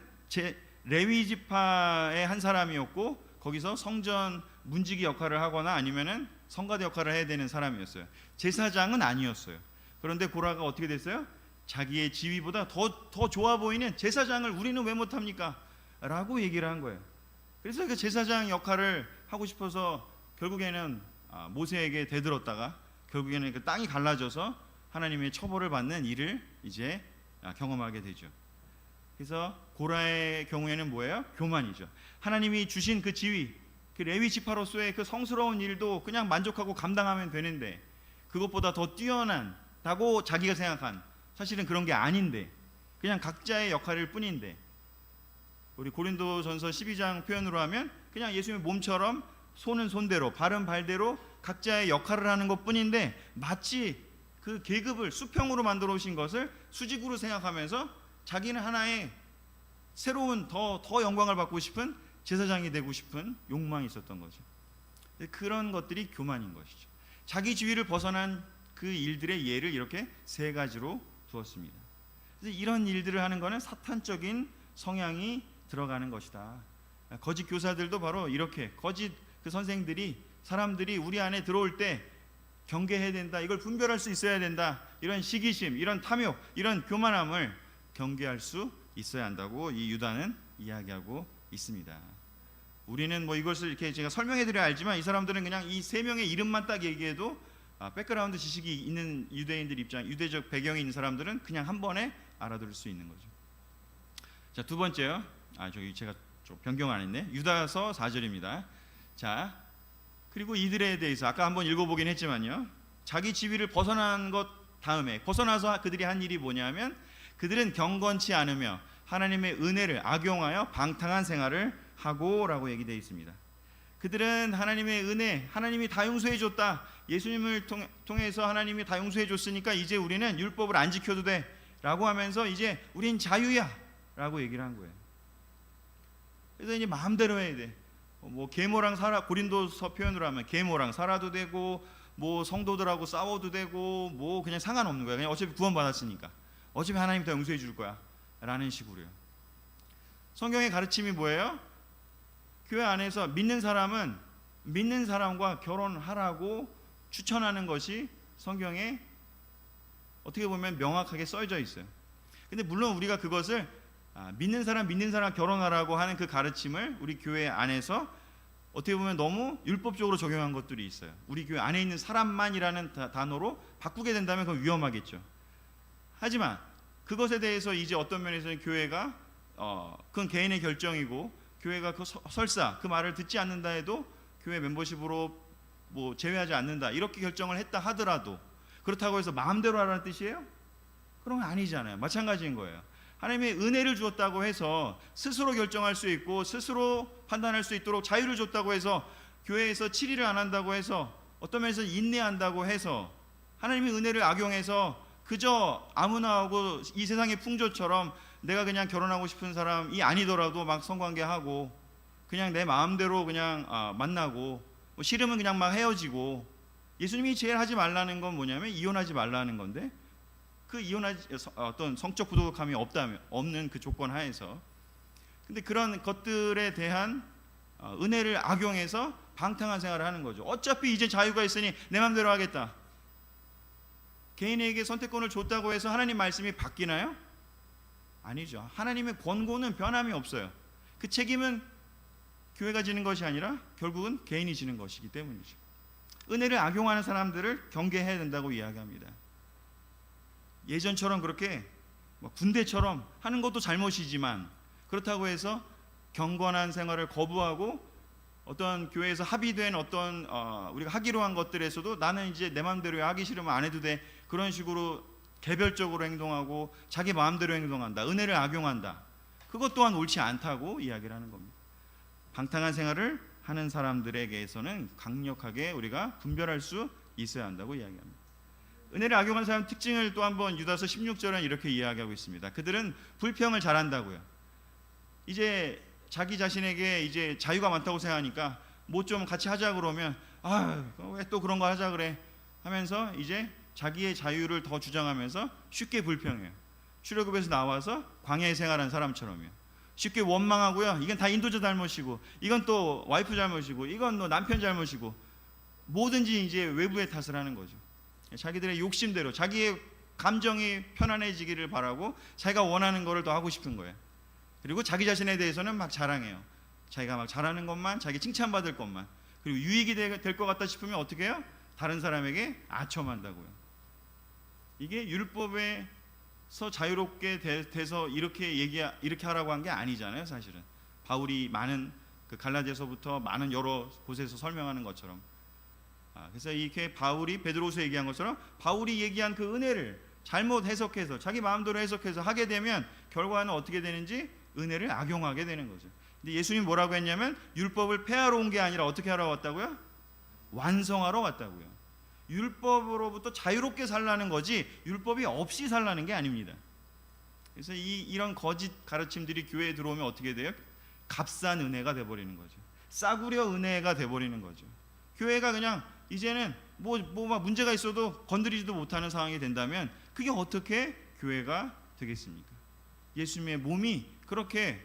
레위 지파의 한 사람이었고 거기서 성전 문지기 역할을 하거나 아니면은 성가대 역할을 해야 되는 사람이었어요. 제사장은 아니었어요. 그런데 고라가 어떻게 됐어요? 자기의 지위보다 더 좋아 보이는 제사장을 우리는 왜 못합니까? 라고 얘기를 한 거예요. 그래서 그 제사장 역할을 하고 싶어서 결국에는 모세에게 대들었다가 결국에는 그 땅이 갈라져서 하나님의 처벌을 받는 일을 이제 경험하게 되죠. 그래서 고라의 경우에는 뭐예요? 교만이죠. 하나님이 주신 그 지위, 그 레위 지파로서의 그 성스러운 일도 그냥 만족하고 감당하면 되는데 그것보다 더 뛰어난다고 자기가 생각한, 사실은 그런 게 아닌데 그냥 각자의 역할일 뿐인데, 우리 고린도전서 12장 표현으로 하면 그냥 예수님의 몸처럼 손은 손대로 발은 발대로 각자의 역할을 하는 것 뿐인데 마치 그 계급을 수평으로 만들어 오신 것을 수직으로 생각하면서 자기는 하나의 새로운 더 영광을 받고 싶은 제사장이 되고 싶은 욕망이 있었던 거죠. 그런 것들이 교만인 것이죠. 자기 지위를 벗어난 그 일들의 예를 이렇게 세 가지로 두었습니다. 그래서 이런 일들을 하는 것은 사탄적인 성향이 들어가는 것이다. 거짓 교사들도 바로 이렇게 거짓 그 선생들이 사람들이 우리 안에 들어올 때 경계해야 된다. 이걸 분별할 수 있어야 된다. 이런 시기심, 이런 탐욕, 이런 교만함을 경계할 수 있어야 한다고 이 유다는 이야기하고 있습니다. 우리는 뭐 이것을 이렇게 제가 설명해드려야 알지만 이 사람들은 그냥 이 세 명의 이름만 딱 얘기해도 백그라운드 지식이 있는 유대인들 입장, 유대적 배경이 있는 사람들은 그냥 한 번에 알아들을 수 있는 거죠. 자, 두 번째요. 저기 제가 좀 변경 안 했네. 유다서 4절입니다. 자, 그리고 이들에 대해서 아까 한번 읽어보긴 했지만요. 자기 지위를 벗어난 것 다음에 벗어나서 그들이 한 일이 뭐냐면 그들은 경건치 않으며 하나님의 은혜를 악용하여 방탕한 생활을 하고라고 얘기되어 있습니다. 그들은 하나님의 은혜, 하나님이 다 용서해 줬다. 예수님을 통해서 하나님이 다 용서해 줬으니까 이제 우리는 율법을 안 지켜도 돼 라고 하면서 이제 우린 자유야 라고 얘기를 한 거예요. 그래서 이제 마음대로 해야 돼. 뭐 계모랑 살아, 고린도서 표현으로 하면 계모랑 살아도 되고 뭐 성도들하고 싸워도 되고 뭐 그냥 상관없는 거야. 그냥 어차피 구원받았으니까 어차피 하나님 다 용서해 줄 거야 라는 식으로요. 성경의 가르침이 뭐예요? 교회 안에서 믿는 사람은 믿는 사람과 결혼하라고 추천하는 것이 성경에 어떻게 보면 명확하게 써져 있어요. 근데 물론 우리가 그것을 믿는 사람 결혼하라고 하는 그 가르침을 우리 교회 안에서 어떻게 보면 너무 율법적으로 적용한 것들이 있어요. 우리 교회 안에 있는 사람만이라는 단어로 바꾸게 된다면 그건 위험하겠죠. 하지만 그것에 대해서 이제 어떤 면에서는 교회가 그건 개인의 결정이고 교회가 그 설사 그 말을 듣지 않는다 해도 교회 멤버십으로 뭐 제외하지 않는다 이렇게 결정을 했다 하더라도 그렇다고 해서 마음대로 하라는 뜻이에요? 그런 건 아니잖아요. 마찬가지인 거예요. 하나님의 은혜를 주었다고 해서 스스로 결정할 수 있고 스스로 판단할 수 있도록 자유를 줬다고 해서 교회에서 7일을 안 한다고 해서 어떤 면에서 인내한다고 해서 하나님의 은혜를 악용해서 그저 아무나 하고 이 세상의 풍조처럼 내가 그냥 결혼하고 싶은 사람이 아니더라도 막 성관계하고 그냥 내 마음대로 그냥 만나고 뭐 싫으면 그냥 막 헤어지고 예수님이 제일 하지 말라는 건 뭐냐면 이혼하지 말라는 건데 그 이혼하지 어떤 성적 부도덕함이 없는 그 조건 하에서 근데 그런 것들에 대한 은혜를 악용해서 방탕한 생활을 하는 거죠. 어차피 이제 자유가 있으니 내 마음대로 하겠다. 개인에게 선택권을 줬다고 해서 하나님 말씀이 바뀌나요? 아니죠. 하나님의 권고는 변함이 없어요. 그 책임은 교회가 지는 것이 아니라 결국은 개인이 지는 것이기 때문이죠. 은혜를 악용하는 사람들을 경계해야 된다고 이야기합니다. 예전처럼 그렇게 군대처럼 하는 것도 잘못이지만 그렇다고 해서 경건한 생활을 거부하고 어떤 교회에서 합의된 어떤 우리가 하기로 한 것들에서도 나는 이제 내 마음대로 하기 싫으면 안 해도 돼 그런 식으로 개별적으로 행동하고 자기 마음대로 행동한다. 은혜를 악용한다. 그것 또한 옳지 않다고 이야기를 하는 겁니다. 방탕한 생활을 하는 사람들에게서는 강력하게 우리가 분별할 수 있어야 한다고 이야기합니다. 은혜를 악용하는 사람 특징을 또 한번 유다서 16절은 이렇게 이야기하고 있습니다. 그들은 불평을 잘한다고요. 이제 자기 자신에게 이제 자유가 많다고 생각하니까 뭐 좀 같이 하자 그러면 왜 또 그런 거 하자 그래 하면서 이제 자기의 자유를 더 주장하면서 쉽게 불평해요. 출애굽에서 나와서 광야에 생활한 사람처럼요. 쉽게 원망하고요. 이건 다 인도자 잘못이고 이건 또 와이프 잘못이고 이건 또 남편 잘못이고 뭐든지 이제 외부의 탓을 하는 거죠. 자기들의 욕심대로 자기의 감정이 편안해지기를 바라고 자기가 원하는 거를 더 하고 싶은 거예요. 그리고 자기 자신에 대해서는 막 자랑해요. 자기가 막 잘하는 것만, 자기 칭찬받을 것만. 그리고 유익이 될 것 같다 싶으면 어떻게 해요? 다른 사람에게 아첨한다고요. 이게 율법에서 자유롭게 돼서 이렇게 하라고 한 게 아니잖아요, 사실은. 바울이 많은 그 갈라디아서부터 많은 여러 곳에서 설명하는 것처럼. 그래서 이렇게 바울이 베드로서 얘기한 것처럼 바울이 얘기한 그 은혜를 잘못 해석해서 자기 마음대로 해석해서 하게 되면 결과는 어떻게 되는지 은혜를 악용하게 되는 거죠. 근데 예수님 뭐라고 했냐면 율법을 폐하러 온 게 아니라 어떻게 하러 왔다고요? 완성하러 왔다고요. 율법으로부터 자유롭게 살라는 거지 율법이 없이 살라는 게 아닙니다. 그래서 이런 거짓 가르침들이 교회에 들어오면 어떻게 돼요? 값싼 은혜가 돼버리는 거죠. 싸구려 은혜가 돼버리는 거죠. 교회가 그냥 이제는 뭐 문제가 있어도 건드리지도 못하는 상황이 된다면 그게 어떻게 교회가 되겠습니까? 예수님의 몸이 그렇게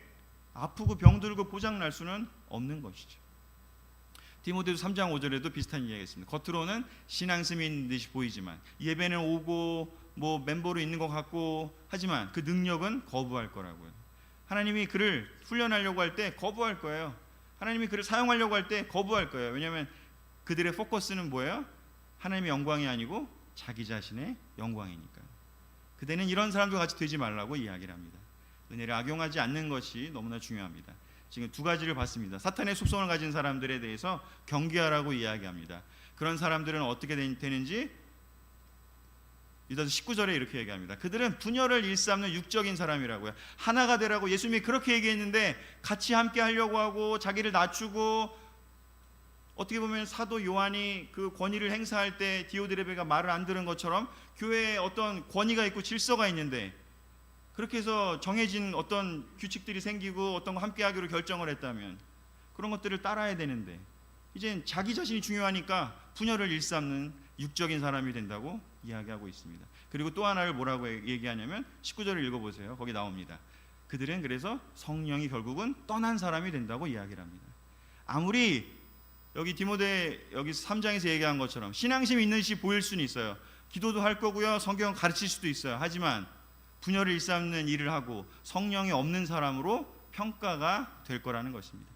아프고 병들고 고장날 수는 없는 것이죠. 디모데후서 3장 5절에도 비슷한 이야기가 있습니다. 겉으로는 신앙심이 있는 듯이 보이지만 예배는 오고 뭐 멤버로 있는 것 같고 하지만 그 능력은 거부할 거라고요. 하나님이 그를 훈련하려고 할 때 거부할 거예요. 하나님이 그를 사용하려고 할 때 거부할 거예요. 왜냐하면 그들의 포커스는 뭐예요? 하나님의 영광이 아니고 자기 자신의 영광이니까요. 그대는 이런 사람도 같이 되지 말라고 이야기를 합니다. 은혜를 악용하지 않는 것이 너무나 중요합니다. 지금 두 가지를 봤습니다. 사탄의 속성을 가진 사람들에 대해서 경계하라고 이야기합니다. 그런 사람들은 어떻게 되는지 유다서 19절에 이렇게 얘기합니다. 그들은 분열을 일삼는 육적인 사람이라고요. 하나가 되라고 예수님이 그렇게 얘기했는데 같이 함께 하려고 하고 자기를 낮추고, 어떻게 보면 사도 요한이 그 권위를 행사할 때 디오드레베가 말을 안 들은 것처럼 교회에 어떤 권위가 있고 질서가 있는데 그렇게 해서 정해진 어떤 규칙들이 생기고 어떤 거 함께 하기로 결정을 했다면 그런 것들을 따라야 되는데 이젠 자기 자신이 중요하니까 분열을 일삼는 육적인 사람이 된다고 이야기하고 있습니다. 그리고 또 하나를 뭐라고 얘기하냐면 19절을 읽어보세요. 거기 나옵니다. 그들은 그래서 성령이 결국은 떠난 사람이 된다고 이야기를 합니다. 아무리 여기 디모데 여기 3장에서 얘기한 것처럼 신앙심이 있는 듯이 보일 수는 있어요. 기도도 할 거고요, 성경 가르칠 수도 있어요. 하지만 분열을 일삼는 일을 하고 성령이 없는 사람으로 평가가 될 거라는 것입니다.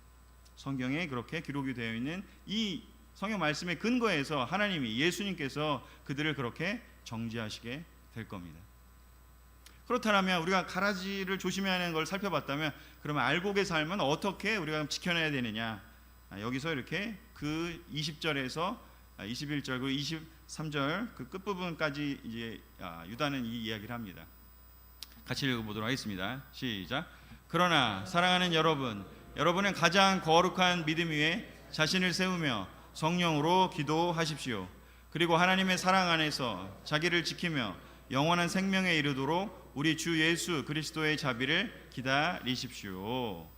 성경에 그렇게 기록이 되어 있는 이 성경 말씀의 근거에서 하나님이, 예수님께서 그들을 그렇게 정죄하시게 될 겁니다. 그렇다면 우리가 가라지를 조심해야 하는 걸 살펴봤다면 그러면 알곡의 삶은 어떻게 우리가 지켜내야 되느냐? 여기서 이렇게 그 20절에서 21절 그리고 23절 그 끝부분까지 이제 유다는 이 이야기를 합니다. 같이 읽어보도록 하겠습니다. 시작. 그러나 사랑하는 여러분은 가장 거룩한 믿음 위에 자신을 세우며 성령으로 기도하십시오. 그리고 하나님의 사랑 안에서 자기를 지키며 영원한 생명에 이르도록 우리 주 예수 그리스도의 자비를 기다리십시오.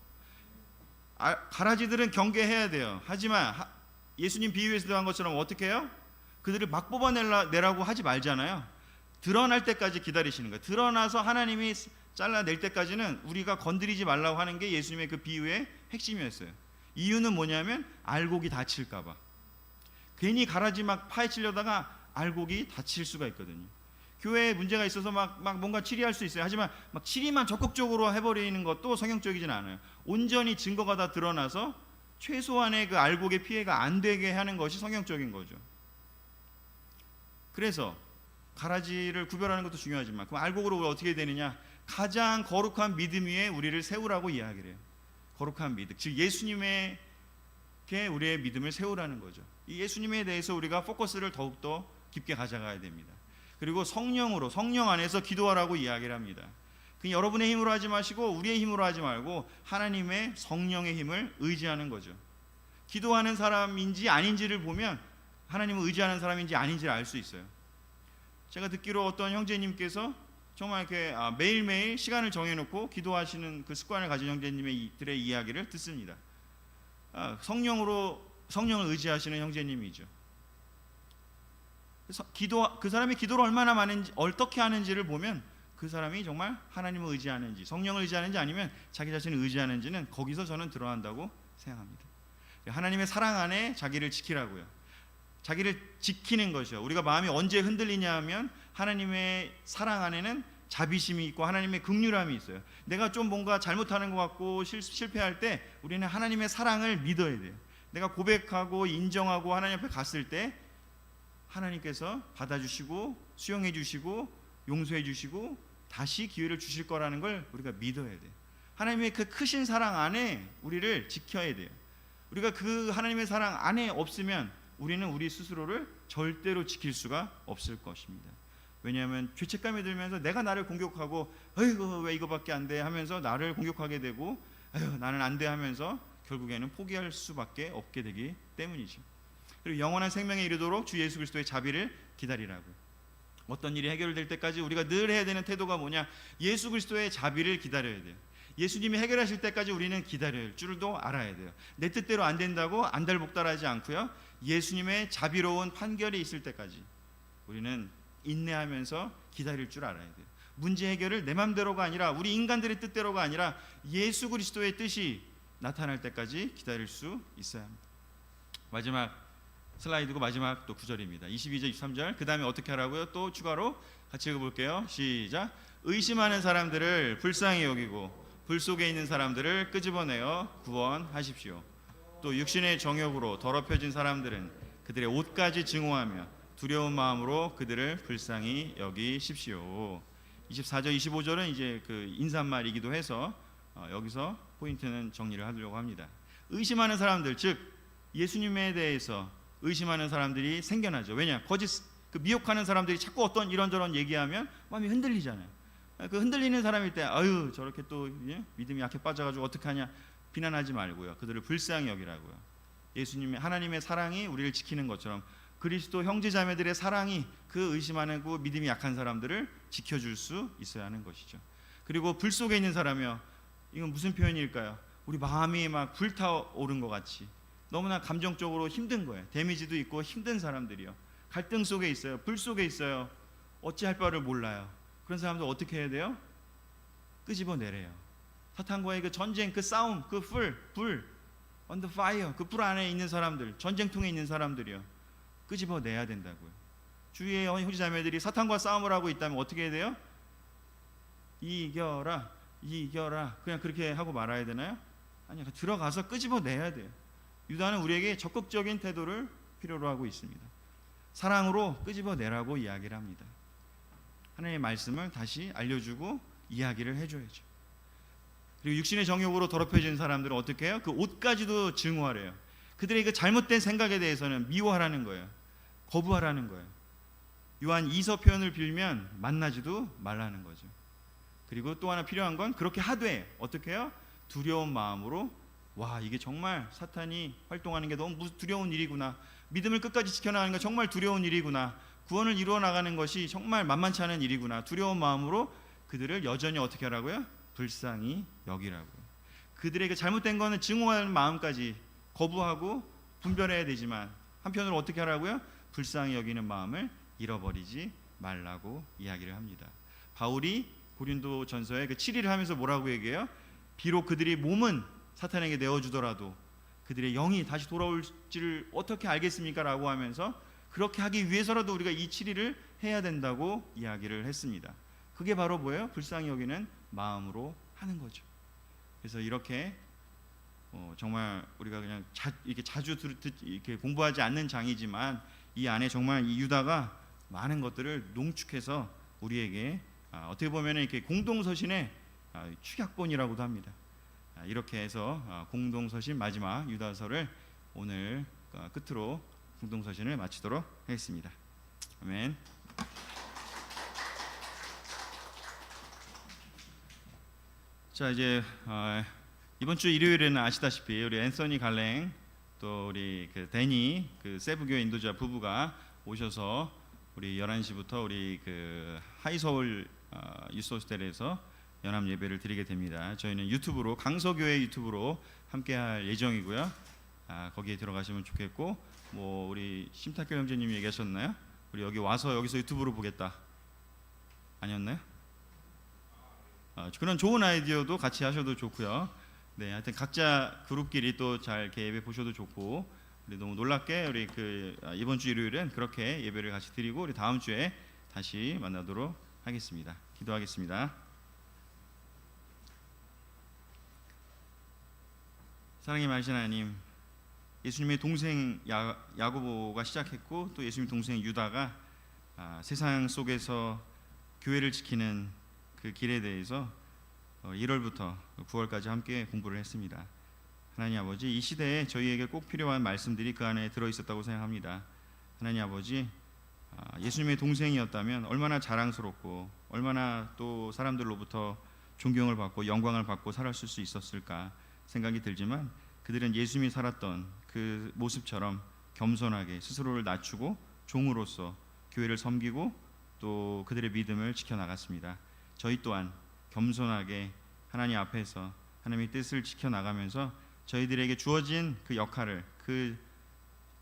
가라지들은 경계해야 돼요. 하지만 예수님 비유에서도 한 것처럼 어떻게 해요? 그들을 막 뽑아내라고 하지 말잖아요. 드러날 때까지 기다리시는 거예요. 드러나서 하나님이 잘라낼 때까지는 우리가 건드리지 말라고 하는 게 예수님의 그 비유의 핵심이었어요. 이유는 뭐냐면 알곡이 다칠까 봐. 괜히 가라지 막 파헤치려다가 알곡이 다칠 수가 있거든요. 교회에 문제가 있어서 막 뭔가 치리할 수 있어요. 하지만 막 치리만 적극적으로 해버리는 것도 성경적이진 않아요. 온전히 증거가 다 드러나서 최소한의 그 알곡의 피해가 안 되게 하는 것이 성경적인 거죠. 그래서 가라지를 구별하는 것도 중요하지만 그럼 알곡으로 어떻게 되느냐? 가장 거룩한 믿음 위에 우리를 세우라고 이야기를 해요. 거룩한 믿음, 즉 예수님에게 우리의 믿음을 세우라는 거죠. 이 예수님에 대해서 우리가 포커스를 더욱더 깊게 가져가야 됩니다. 그리고 성령 안에서 기도하라고 이야기를 합니다. 그 여러분의 힘으로 하지 마시고 우리의 힘으로 하지 말고 하나님의 성령의 힘을 의지하는 거죠. 기도하는 사람인지 아닌지를 보면 하나님을 의지하는 사람인지 아닌지를 알 수 있어요. 제가 듣기로 어떤 형제님께서 정말 이렇게 매일매일 시간을 정해놓고 기도하시는 그 습관을 가진 형제님들의 이야기를 듣습니다. 성령을 의지하시는 형제님이죠. 그 사람이 기도를 얼마나 많은지, 어떻게 하는지를 보면 그 사람이 정말 하나님을 의지하는지, 성령을 의지하는지 아니면 자기 자신을 의지하는지는 거기서 저는 드러난다고 생각합니다. 하나님의 사랑 안에 자기를 지키라고요. 자기를 지키는 것이요. 우리가 마음이 언제 흔들리냐 하면 하나님의 사랑 안에는 자비심이 있고 하나님의 긍휼함이 있어요. 내가 좀 뭔가 잘못하는 것 같고 실패할 때 우리는 하나님의 사랑을 믿어야 돼요. 내가 고백하고 인정하고 하나님 앞에 갔을 때 하나님께서 받아주시고 수용해 주시고 용서해 주시고 다시 기회를 주실 거라는 걸 우리가 믿어야 돼요. 하나님의 그 크신 사랑 안에 우리를 지켜야 돼요. 우리가 그 하나님의 사랑 안에 없으면 우리는 우리 스스로를 절대로 지킬 수가 없을 것입니다. 왜냐하면 죄책감이 들면서 내가 나를 공격하고 아이고 왜 이거밖에 안 돼 하면서 나를 공격하게 되고 아유 나는 안 돼 하면서 결국에는 포기할 수밖에 없게 되기 때문이죠. 그리고 영원한 생명에 이르도록 주 예수 그리스도의 자비를 기다리라고요. 어떤 일이 해결될 때까지 우리가 늘 해야 되는 태도가 뭐냐? 예수 그리스도의 자비를 기다려야 돼요. 예수님이 해결하실 때까지 우리는 기다릴 줄도 알아야 돼요. 내 뜻대로 안 된다고 안달복달하지 않고요. 예수님의 자비로운 판결이 있을 때까지 우리는 인내하면서 기다릴 줄 알아야 돼요. 문제 해결을 내 맘대로가 아니라 우리 인간들의 뜻대로가 아니라 예수 그리스도의 뜻이 나타날 때까지 기다릴 수 있어야 합니다. 마지막 슬라이드고 마지막 또 9절입니다. 22절, 23절. 그 다음에 어떻게 하라고요? 또 추가로 같이 읽어볼게요. 시작. 의심하는 사람들을 불쌍히 여기고 불 속에 있는 사람들을 끄집어내어 구원하십시오. 또 육신의 정욕으로 더럽혀진 사람들은 그들의 옷까지 증오하며 두려운 마음으로 그들을 불쌍히 여기십시오. 24절, 25절은 이제 그 인사말이기도 해서 여기서 포인트는 정리를 하려고 합니다. 의심하는 사람들, 즉 예수님에 대해서 의심하는 사람들이 생겨나죠. 왜냐? 거짓 그 미혹하는 사람들이 자꾸 어떤 이런저런 얘기하면 마음이 흔들리잖아요. 그 흔들리는 사람일 때 아유 저렇게 또 믿음이 약해 빠져가지고 어떡하냐 비난하지 말고요. 그들을 불쌍히 여기라고요. 예수님의 하나님의 사랑이 우리를 지키는 것처럼 그리스도 형제자매들의 사랑이 그 의심하는 그 믿음이 약한 사람들을 지켜줄 수 있어야 하는 것이죠. 그리고 불 속에 있는 사람이요. 이건 무슨 표현일까요? 우리 마음이 막 불타오른 것 같이 너무나 감정적으로 힘든 거예요. 데미지도 있고 힘든 사람들이요. 갈등 속에 있어요. 불 속에 있어요. 어찌할 바를 몰라요. 그런 사람들 어떻게 해야 돼요? 끄집어내래요. 사탄과의 그 전쟁, 그 싸움, 그 불 on the fire, 그 불 안에 있는 사람들, 전쟁통에 있는 사람들이요. 끄집어내야 된다고요. 주위의 형제자매들이 사탄과 싸움을 하고 있다면 어떻게 해야 돼요? 이겨라, 이겨라. 그냥 그렇게 하고 말아야 되나요? 아니요. 들어가서 끄집어내야 돼요. 유다는 우리에게 적극적인 태도를 필요로 하고 있습니다. 사랑으로 끄집어내라고 이야기를 합니다. 하나님의 말씀을 다시 알려주고 이야기를 해줘야죠. 그리고 육신의 정욕으로 더럽혀진 사람들은 어떻게 해요? 그 옷까지도 증오하래요. 그들의 그 잘못된 생각에 대해서는 미워하라는 거예요. 거부하라는 거예요. 요한 2서 표현을 빌면 만나지도 말라는 거죠. 그리고 또 하나 필요한 건 그렇게 하되 어떻게 해요? 두려운 마음으로 와 이게 정말 사탄이 활동하는 게 너무 두려운 일이구나. 믿음을 끝까지 지켜나가는 게 정말 두려운 일이구나. 구원을 이루어 나가는 것이 정말 만만치 않은 일이구나. 두려운 마음으로 그들을 여전히 어떻게 하라고요? 불쌍히 여기라고요. 그들에게 잘못된 거는 증오하는 마음까지 거부하고 분별해야 되지만 한편으로 어떻게 하라고요? 불쌍히 여기는 마음을 잃어버리지 말라고 이야기를 합니다. 바울이 고린도 전서에 그 7일을 하면서 뭐라고 얘기해요? 비록 그들이 몸은 사탄에게 내어주더라도 그들의 영이 다시 돌아올지를 어떻게 알겠습니까? 라고 하면서 그렇게 하기 위해서라도 우리가 이 7일을 해야 된다고 이야기를 했습니다. 그게 바로 뭐예요? 불쌍히 여기는 마음으로 하는 거죠. 그래서 이렇게 정말 우리가 그냥 이렇게 자주 이렇게 공부하지 않는 장이지만 이 안에 정말 이 유다가 많은 것들을 농축해서 우리에게 어떻게 보면 이렇게 공동서신의 축약본이라고도 합니다. 이렇게 해서 공동서신 마지막 유다서를 오늘 끝으로 공동서신을 마치도록 하겠습니다. 아멘. 자 이제 이번 주 일요일에는 아시다시피 우리 앤서니 갈랭 또 우리 그 데니 그 세부교회 인도자 부부가 오셔서 우리 11시부터 우리 그 하이서울 유스호스텔에서 연합 예배를 드리게 됩니다. 저희는 유튜브로 강서교회 유튜브로 함께할 예정이고요. 거기에 들어가시면 좋겠고 뭐 우리 심탁교 형제님이 얘기하셨나요? 우리 여기 와서 여기서 유튜브로 보겠다 아니었나요? 그런 좋은 아이디어도 같이 하셔도 좋고요. 네, 하여튼 각자 그룹끼리 또 잘 이렇게 예배 보셔도 좋고 우리 너무 놀랍게 우리 그 이번 주 일요일은 그렇게 예배를 같이 드리고 우리 다음 주에 다시 만나도록 하겠습니다. 기도하겠습니다. 사랑의 말씀 하나님, 예수님의 동생 야고보가 시작했고 또 예수님 동생 유다가 세상 속에서 교회를 지키는 그 길에 대해서 1월부터 9월까지 함께 공부를 했습니다. 하나님 아버지, 이 시대에 저희에게 꼭 필요한 말씀들이 그 안에 들어있었다고 생각합니다. 하나님 아버지, 예수님의 동생이었다면 얼마나 자랑스럽고 얼마나 또 사람들로부터 존경을 받고 영광을 받고 살았을 수 있었을까 생각이 들지만 그들은 예수님이 살았던 그 모습처럼 겸손하게 스스로를 낮추고 종으로서 교회를 섬기고 또 그들의 믿음을 지켜나갔습니다. 저희 또한 겸손하게 하나님 앞에서 하나님의 뜻을 지켜나가면서 저희들에게 주어진 그 역할을 그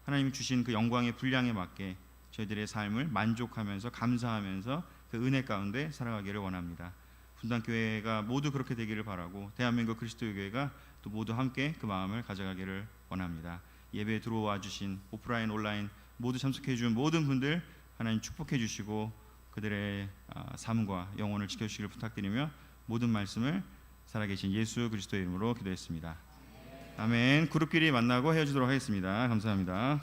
하나님이 주신 그 영광의 분량에 맞게 저희들의 삶을 만족하면서 감사하면서 그 은혜 가운데 살아가기를 원합니다. 분당교회가 모두 그렇게 되기를 바라고 대한민국 그리스도의 교회가 또 모두 함께 그 마음을 가져가기를 원합니다. 예배에 들어와 주신 오프라인 온라인 모두 참석해 준 모든 분들 하나님 축복해 주시고 그들의 삶과 영혼을 지켜주시길 부탁드리며 모든 말씀을 살아계신 예수 그리스도의 이름으로 기도했습니다. 아멘. 그룹끼리 만나고 헤어지도록 하겠습니다. 감사합니다.